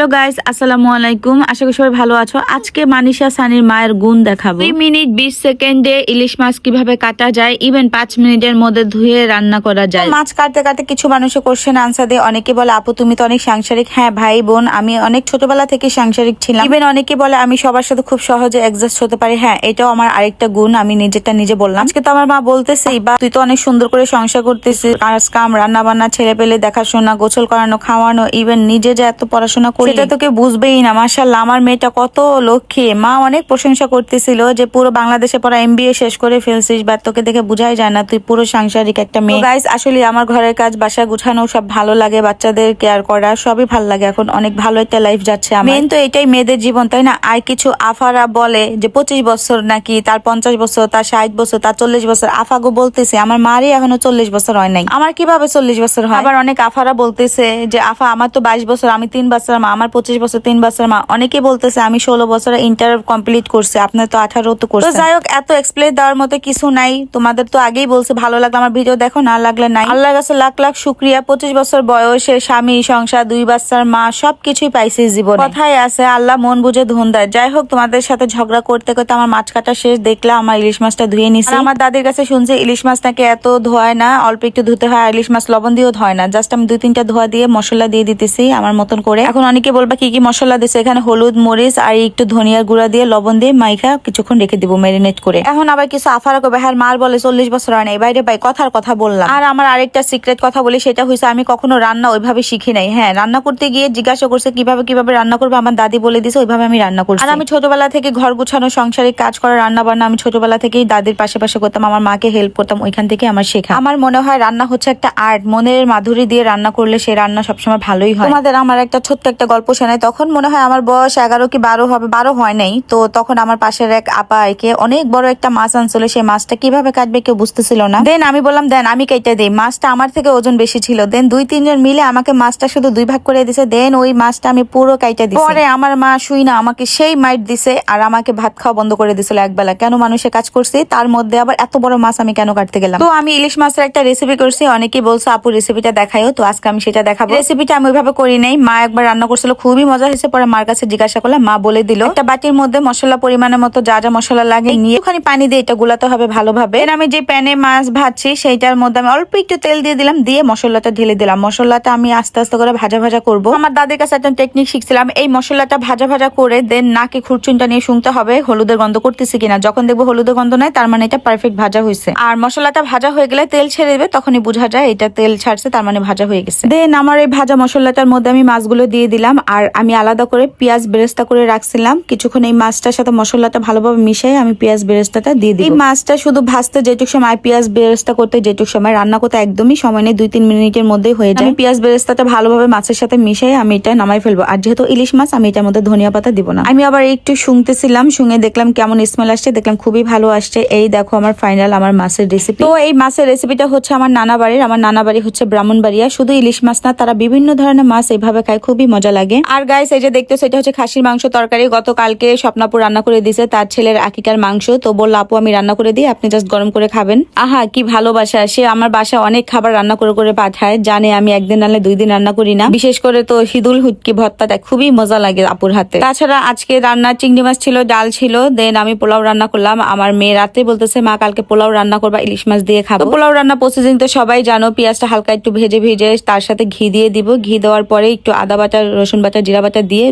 Hello guys, আসসালামু আলাইকুম। আশা করি সবাই ভালো আছো। আজকে মানিশা সানির মায়ের গুণ দেখাবো। 2 মিনিট 20 সেকেন্ডে ইলিশ মাছ কিভাবে কাটা যায়, ইভেন 5 মিনিটের মধ্যে ধুয়ে রান্না করা যায়। মাছ কাটতে কাটতে কিছু মানুষের কোশ্চেন আনসার দিয়ে অনেকে বলে আপু তুমি তো অনেক সাংসারিক। হ্যাঁ ভাই বোন, আমি অনেক ছোটবেলা থেকে সাংসারিক ছিলাম। ইভেন অনেকে বলে আমি সবার সাথে খুব সহজে অ্যাডজাস্ট হতে পারি। হ্যাঁ, এটাও আমার আরেকটা গুণ, আমি নিজেরটা নিজে বললাম। আজকে তো আমার মা বলতেছে বা তুই তো অনেক সুন্দর করে সংসার করতেছিস, কাজ কাম রান্না বান্না ছেলে পেলে দেখাশোনা গোসল করানো খাওয়ানো, ইভেন নিজে যে এত পড়াশোনা করি সেটা তোকে বুঝবেই না। মাশাআল্লাহ, আমার মেয়েটা কত লক্ষ্মী। মা অনেক প্রশংসা করতেছিল যে পুরো বাংলাদেশে পড়া MBA শেষ করে ফেলছিস, বা তোকে দেখে বুঝাই যায় না তুই পুরো সাংসারিক একটা মেয়ে। গাইস, আসলে আমার ঘরের কাজ বাসা গুছানো সব ভালো লাগে, বাচ্চাদের কেয়ার করা সবই ভালো লাগে। এখন অনেক ভালো একটা লাইফ যাচ্ছে আমার। মেন তো এটাই মেয়েদের জীবন, তাই না? আর কিছু আফারা বলে যে 25 বছর নাকি, তার 50 বছর, তার 60 বছর, তার 40 বছর। আফাগো বলতেছে আমার মারই এখনো 40 বছর হয় নাই। আমার কিভাবে 40 বছর হয়? আবার অনেক আফারা বলতেছে যে আফা আমার তো 22 বছর, আমি 3 বছর মা, আমার 25 বছর 3 বছর মা। অনেকে বলতেছে আমি 16 বছর ইন্টার কমপ্লিট করছি, আপনার তো 18 তো করছে। যাই হোক, এত এক্সপ্লেন দেওয়ার মতো কিছু নাই। তোমাদের তো আগেই বলছে, ভালো লাগলে আমার ভিডিও দেখো, না লাগলে নাই। আল্লাহর কাছে লাখ লাখ শুকরিয়া, 25 বছর বয়সে স্বামী, সংসার, 2 বাচ্চার মা, সবকিছুই পাইছি জীবনে। কথাই আছে আল্লাহ মন বুঝে ধুন দেয়। যাই হোক, তোমাদের সাথে ঝগড়া করতে করতে আমার মাছ কাটা শেষ। দেখলাম আমার ইলিশ মাছটা ধুয়ে নিছি। আমার দাদির কাছে শুনছি ইলিশ মাছ নাকি এত ধোয় না, অল্প একটু ধুতে হয়। ইলিশ মাছ লবণ দিয়েও ধোয় না, জাস্ট আমি 2-3টা ধোয়া দিয়ে মশলা দিয়ে দিতেছি আমার মতন করে। এখন অনেকে বলবা কি কি মশলা দিছে, এখানে হলুদ মরিচ আর একটু ধনিয়ার গুঁড়া দিয়ে লবণ দিয়ে মাইখা কিছুক্ষণ রেখে দিব ম্যারিনেট করে। এখন আবার কিছু আফারা করবে হ্যাঁ মার বলে 40 বছর হয় নাই। বাইরে ভাই কথার কথা বললাম। আর আমার আরেকটা সিক্রেট কথা বলি, সেটা হয়েছে আমি কখনো রান্না ওইভাবে শিখি নাই। হ্যাঁ, রান্না করতে গিয়ে জিজ্ঞাসা করছে কিভাবে কিভাবে রান্না করবে, আমার দাদি বলে দিছে, ওইভাবে আমি রান্না করছি। আর আমি ছোটবেলা থেকে ঘর গুছানো, সংসারিক কাজ করা, রান্না বান্না আমি ছোটবেলা থেকেই দাদির পাশে পাশে করতাম, আমার মাকে হেল্প করতাম, ওইখান থেকে আমার শেখা। আমার মনে হয় রান্না হচ্ছে একটা আর্ট, মনের মাধুরী দিয়ে রান্না করলে সেই রান্না সবসময় ভালোই হয়। তোমাদের আমার একটা ছোট্ট একটা গল্প শোনাই। তখন মনে হয় আমার বয়স 11 কি 12 হবে, 12 হয় নাই। তো তখন আমার পাশের এক আপা একে অনেক বড় একটা মাছ আনছিল, সেই মাছটা কিভাবে কাটবে কেউ বুঝতেছিল না। দেন আমি বললাম দেন আমি কেটে দিই। মাছটা আমার থেকে ওজন বেশি ছিল। দেন 2-3 জন মিলে আমাকে মাছটা শুধু 2 ভাগ করে দিছে। দেন ওই মাছটা আমি পুরো কাইটা দিছি। পরে আমার মা শুই না আমাকে সেই মাইট দিছে, আর আমাকে ভাত খাওয়া বন্ধ করে দিছিল একবেলা। কেন মানুষের কাজ করছি, তার মধ্যে আবার এত বড় মাছ আমি কেন কাটতে গেলাম? তো আমি ইলিশ মাছের একটা রেসিপি করছি। অনেকেই বলছে আপু রেসিপিটা দেখাইও, তো আজকে আমি সেটা দেখাবো। রেসিপিটা আমি ওইভাবে করি নাই, মা একবার রান্না করছিল, খুবই মজা হয়েছে। পরে মার কাছে জিজ্ঞাসা করলাম, মা বলে দিল একটা বাটির মধ্যে মশলা পরিমাণের মতো যা যা মশলা লাগে নিয়ে ওখানে পানি দিয়ে এটা গুলাতে হবে ভালোভাবে। আমি যে প্যানে মাছ ভাজছি সেইটার মধ্যে আমি অল্প একটু তেল দিয়ে দিলাম, দিয়ে মশলাটা ঢেলে দিলাম। মশলাটা আমি আস্তে আস্তে করে ভাজা ভাজা করবো। আমার দাদির কাছে একটা টেকনিক শিখছিলাম, এই মশলাটা ভাজা ভাজা করে দেন নাকে খুরচুনটা নিয়ে শুনতে হবে হলুদের গন্ধ করতেছে কিনা। যখন দেখবো হলুদের গন্ধ নাই, তার মানে এটা পারফেক্ট ভাজা হয়েছে। আর মশলাটা ভাজা হয়ে গেলে তেল ছেড়ে দেবে, তখনই বোঝা যায় এটা তেল ছাড়ছে, তার মানে ভাজা হয়ে গেছে। দেন আমার এই ভাজা মশলাটার মধ্যে আমি মাছগুলো দিয়ে দিলাম, আর আমি আলাদা করে পেঁয়াজ বেরেস্তা করে রাখছিলাম। কিছুক্ষণ এই মাছটার সাথে মশলাটা ভালোভাবে মিশিয়ে আমি পেঁয়াজ বেরেস্তাটা দিয়ে দিই। এই মাছটা শুধু ভাজতে যেটুক সময়, পেঁয়াজ বেরেস্তা করতে যেটুক সময়, রান্না করতে একদমই সময় নেই, 2-3 মিনিটের মধ্যেই হয়ে যায়। পেঁয়াজ বেরেস্তাটা ভালোভাবে মাছের সাথে মিশিয়ে আমি এটা নামাই ফেলবো। আর যেহেতু ইলিশ মাছ, আমি এটার মধ্যে ধনিয়া পাতা দিব না। আমি আবার একটু শুনতেছিলাম, শুনে দেখলাম কেমন স্মেল আসছে, দেখলাম খুবই ভালো আসছে। এই দেখো আমার ফাইনাল আমার মাছের রেসিপি। তো এই মাছের রেসিপিটা হচ্ছে আমার নানা বাড়ির। আমার নানা বাড়ি হচ্ছে ব্রাহ্মণবাড়িয়া। শুধু ইলিশ মাছ না, তারা বিভিন্ন ধরনের মাছ এইভাবে খায়, খুবই মজা লাগে। আর গাইস, এই যে দেখতেছো এটা হচ্ছে খাসির মাংস তরকারি। গতকালকে স্বপ্নাপুর রান্না করে দিয়েছে তার ছেলের আকিকার মাংস। তো বললো আপু আমি রান্না করে দিই, আপনি জাস্ট গরম করে খাবেন। আহা কি ভালোবাসা! সে আমার বাসায় অনেক খাবার রান্না করে করে পাঠায়, জানে আমি একদিন রান্না 2 দিন রান্না করি না। বিশেষ করে তো হিদুল হুটকি ভর্তাটা খুবই মজা লাগে আপুর হাতে। তাছাড়া আজকে রান্না চিংড়ি মাছ ছিল, ডাল ছিল, দেন আমি পোলাও রান্না করলাম। আমার মেয়ে রাতে বলতেছে মা কালকে পোলাও রান্না করবা, ইলিশ মাছ দিয়ে খাবো। পোলাও রান্না প্রসেসিং তো সবাই জানো। পেঁয়াজটা হালকা একটু ভেজে ভেজে তার সাথে ঘি দিয়ে দিব। ঘি দেওয়ার পরে একটু আদা বাটা, রসুন বাটা, জিরা বাটা দিয়ে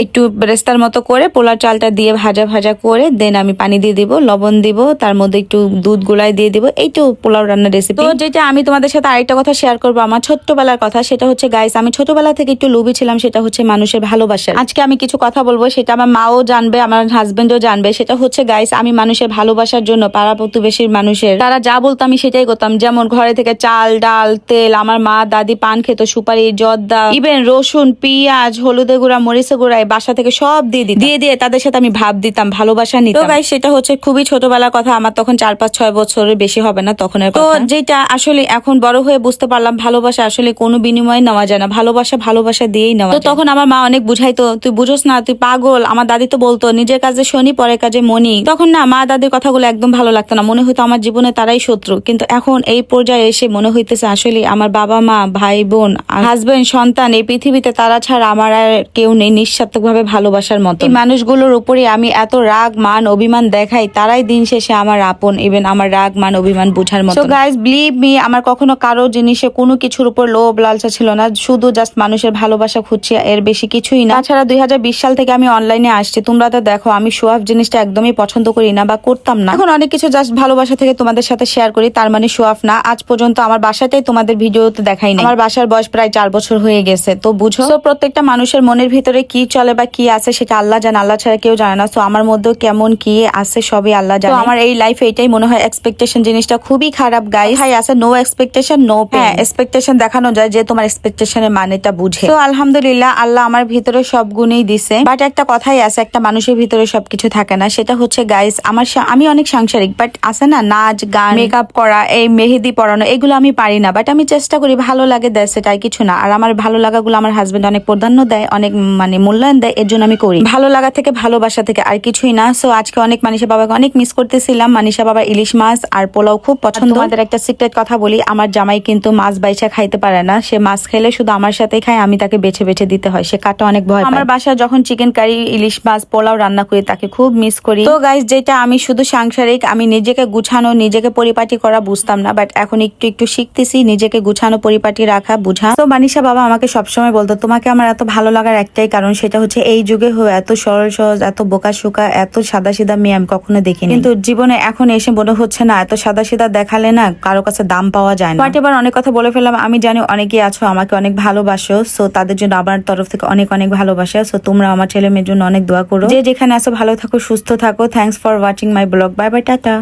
একটু বেরেস্তার মতো করে পোলার চালটা দিয়ে ভাজা ভাজা করে দেন আমি পানি দিয়ে দিব, লবণ দিব, তার মধ্যে একটু দুধ গুলাই দিয়ে দিব। এইটু পোলাও রান্নার রেসিপি। তো যেটা আমি তোমাদের সাথে আরেকটা কথা শেয়ার করবো, আমার ছোট্টবেলার কথা। সেটা হচ্ছে গাইস, আমি ছোটবেলা থেকে একটু লোভী ছিলাম, সেটা হচ্ছে মানুষের ভালোবাসা। আজকে আমি কিছু কথা বলবো, সেটা আমার মাও জানবে, আমার হাজবেন্ডও জানবে। সেটা হচ্ছে গাইস, আমি মানুষের ভালোবাসার জন্য পাড়া প্রতিবেশীর মানুষের তারা যা বলতো আমি সেটাই করতাম। যেমন ঘরে থেকে চাল ডাল তেল, আমার মা দাদি পান খেত, সুপারি জর্দা, ইভেন রসুন পেঁয়াজ হলুদের গুঁড়া মরিচের গুঁড়া বাসা থেকে সব দিয়ে দিয়ে তাদের সাথে আমি ভাব দিতাম, ভালোবাসা নিতাম। তো গাইস, সেটা হচ্ছে খুবই ছোটবেলার কথা, আমার তখন 4-5-6 বছরের বেশি হবে না তখনের কথা। তো যেটা আসলে এখন বড় হয়ে বুঝতে পারলাম, ভালোবাসা আসলে কোনো বিনিময়ে নেওয়া যায় না, ভালোবাসা দিয়েই নেওয়া। তো তখন আমার মা অনেক বুঝাইতো, তুই বুঝোস না, তুই পাগল। আমার দাদি তো বলতো নিজের কাজে শনি পরের কাজে মনি। তখন না মা দাদির কথাগুলো একদম ভালো লাগতো না, মনে হইতো আমার জীবনে তারাই শত্রু। কিন্তু এখন এই পর্যায়ে এসে মনে হইতেছে আসলে আমার বাবা মা ভাই বোন আর হাজবেন্ড সন্তান এই পৃথিবীতে তারা ছাড়া আর আমার আর কেউ নেই নিঃস্বার্থক ভাবে ভালোবাসার মতো। এই মানুষগুলোর উপরে আমি এত রাগ মান অভিমান দেখাই, তারাই দিন শেষে আমার আপন, ইভেন আমার রাগ মান অভিমান বুঝার মতো। সো গাইস বিলিভ মি, আমার কখনো কারো জিনিসে কোনো কিছুর উপর লোভ লালসা ছিল না, শুধু জাস্ট মানুষের ভালোবাসা খুঁজছি, এর বেশি কিছুই না। তাছাড়া 2020 সাল থেকে আমি অনলাইনে আসছি, তোমরা তো দেখো আমি শো অফ জিনিসটা একদমই পছন্দ করি না বা করতাম না। এখন অনেক কিছু জাস্ট ভালোবাসা থেকে তোমাদের সাথে শেয়ার করি, তার মানে শো অফ না। আজ পর্যন্ত আমার বাসাটাই তোমাদের ভিডিওতে দেখাই না। আমার বাসার বয়স প্রায় 4 বছর হয়ে গেছে, তো বুঝো। তো প্রত্যেকটা মানুষের মনের ভিতরে কি চলে বা কি আছে সেটা আল্লাহ জানে, আল্লাহ ছাড়া কেউ জানে না। তো আমার মধ্যেও কেমন কি আছে সবই আল্লাহ জানে। আমার এই লাইফে এটাই মনে হয়, এক্সপেকটেশন জিনিসটা খুবই খারাপ গাইস। হাই আছে নো এক্সপেকটেশন নো পেইন। হ্যাঁ, এক্সপেকটেশন দেখানো যায় যে তোমার এক্সপেকটেশনের মানেটা বুঝে। তো আলহামদুলিল্লাহ আল্লাহ আমার ভিতরে সব গুণই দিছে, বাট একটা কথাই আছে, একটা মানুষের ভিতরে সবকিছু থাকে না। সেটা হচ্ছে গাইস আমি অনেক সাংসারিক, বাট আছে না নাচ গান মেকআপ করা, এই মেহেদি পরানো, এগুলো আমি পারি না, বাট আমি চেষ্টা করি, ভালো লাগে দেয়, সেটাই কিছু না। আর আমার ভালো লাগাগুলো আমার হাজবেন্ড অনেক প্রাধান্য দেয়, অনেক মানে মূল্যায়ন দেয়, এর জন্য আমি করি। ভালো লাগা থেকে ভালোবাসা থেকে আর কিছুই না। সো আজকে অনেক মানিশা বাবাকে অনেক মিস করতেছিলাম। মানিশা বাবা ইলিশ মাছ আর পোলাও খুব পছন্দ। তোমাদের একটা সিক্রেট কথা বলি, আমার জামাই কিন্তু মাছ বাইচা খাইতে পারে না। সে মাছ খেলে শুধু আমার সাথেই খায়, আমি তাকে বেছে বেছে দিতে হয়, সে কাটা অনেক ভয় পায়। আমার বাসায় যখন চিকেন কারি ইলিশ মাছ পোলাও রান্না করি, তাকে খুব মিস করি। তো গাইস যেটা আমি শুধু সাংসারিক, আমি নিজেকে গুছানো নিজেকে পরিপাটি করা বুঝতাম না, বাট এখন একটু একটু শিখতেছি নিজেকে গুছানো পরিপাটি রাখা বুঝা। তো মানিশা বাবা আমাকে সবসময় বলতো, তোমাকে আমার এত ভালো লাগার একটাই কারণ, সেটা হচ্ছে এই যুগে হয়ে এত সরল সহজ, এত বোকা শোকা, এত সাদা সিধা মেয়ে আমি কখনো দেখিনি। কিন্তু জীবনে এখন এসে মনে হচ্ছে না, এত সাদা সিধা দেখালে না কারো কাছে দাম পাওয়া যায় না। বাট এবার অনেক কথা বলে ফেললাম, আমি জানি অনেকেই আছো আমাকে অনেক ভালোবাসো। সো তাদের জন্য আমার তরফ থেকে অনেক অনেক ভালোবাসা। সো তোমরা আমার ছেলে মেয়ের জন্য অনেক দোয়া করো। যে যেখানে আছো ভালো থাকো, সুস্থ থাকো। Thanks for watching my blog. Bye bye, tata.